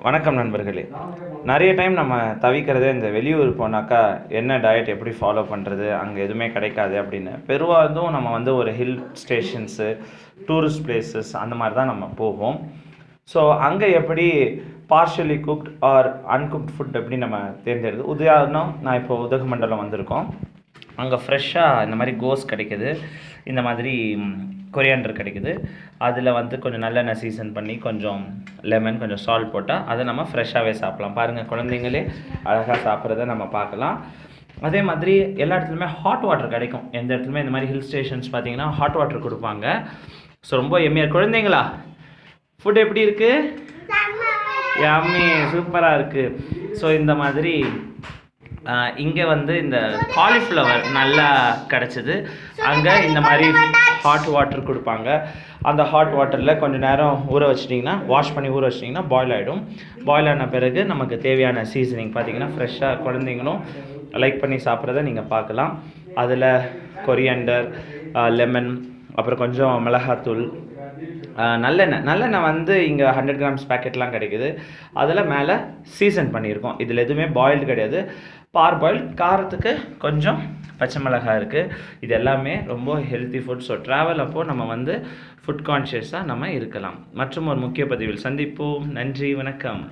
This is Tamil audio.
வணக்கம் நண்பர்களே. நிறைய டைம் நம்ம தவிக்கிறதே இந்த வெளியூர் போனாக்கா என்ன டயட் எப்படி ஃபாலோ பண்ணுறது, அங்கே எதுவுமே கிடைக்காது அப்படின்னு. பெருவாலும் நம்ம வந்து ஒரு ஹில் ஸ்டேஷன்ஸு, டூரிஸ்ட் பிளேசஸ் அந்த மாதிரி தான் நம்ம போவோம். ஸோ அங்கே எப்படி partially cooked R uncooked food எப்படி நம்ம தேர்ந்தெடுது. உதாரணம், நான் இப்போ உதகமண்டலம் வந்திருக்கோம். அங்கே ஃப்ரெஷ்ஷாக இந்த மாதிரி கோஸ் கிடைக்குது, இந்த மாதிரி கொரியாண்டர் கிடைக்குது. அதில் வந்து கொஞ்சம் நல்லெண்ணெய் சீசன் பண்ணி கொஞ்சம் லெமன் கொஞ்சம் சால்ட் போட்டால் அதை நம்ம ஃப்ரெஷ்ஷாகவே சாப்பிட்லாம். பாருங்கள், குழந்தைங்களே அழகாக சாப்பிட்றத நம்ம பார்க்கலாம். அதே மாதிரி எல்லா இடத்துலையுமே ஹாட் வாட்டர் கிடைக்கும். எந்த இடத்துலையுமே இந்த மாதிரி ஹில் ஸ்டேஷன்ஸ் பார்த்திங்கன்னா ஹாட் வாட்டர் கொடுப்பாங்க. ஸோ ரொம்ப எம்மியாக. குழந்தைங்களா, ஃபுட் எப்படி இருக்குது? யம்மி, சூப்பராக இருக்குது. ஸோ இந்த மாதிரி இங்கே வந்து இந்த காலிஃப்ளவர் நல்லா கிடச்சிது. அங்கே இந்த மாதிரி ஹாட் வாட்டர் கொடுப்பாங்க. அந்த ஹாட் வாட்டரில் கொஞ்சம் நேரம் ஊற வச்சிட்டிங்கன்னா, வாஷ் பண்ணி ஊற வச்சிட்டிங்கன்னா பாயில் ஆகிடும். பாயில் ஆன பிறகு நமக்கு தேவையான சீசனிங் பார்த்திங்கன்னா ஃப்ரெஷ்ஷாக குழந்தைங்களும் லைக் பண்ணி சாப்பிட்றத நீங்கள் பார்க்கலாம். அதில் கொரியாண்டர், லெமன், அப்புறம் கொஞ்சம் மிளகாத்தூள், நல்லெண்ணெய் வந்து இங்கே 100 கிராம்ஸ் பேக்கெட்லாம் கிடைக்குது. அதில் மேலே சீசன் பண்ணியிருக்கோம். இதில் எதுவுமே பாயில்டு கிடையாது, பாயில். காரத்துக்கு கொஞ்சம் பச்சை மிளகாய் இருக்குது. இது எல்லாமே ரொம்ப ஹெல்த்தி ஃபுட். ஸோ ட்ராவல் அப்போது நம்ம வந்து ஃபுட் கான்ஷியஸாக நம்ம இருக்கலாம். மற்றும் ஒரு முக்கிய பதிவில் சந்திப்போம். நன்றி, வணக்கம்.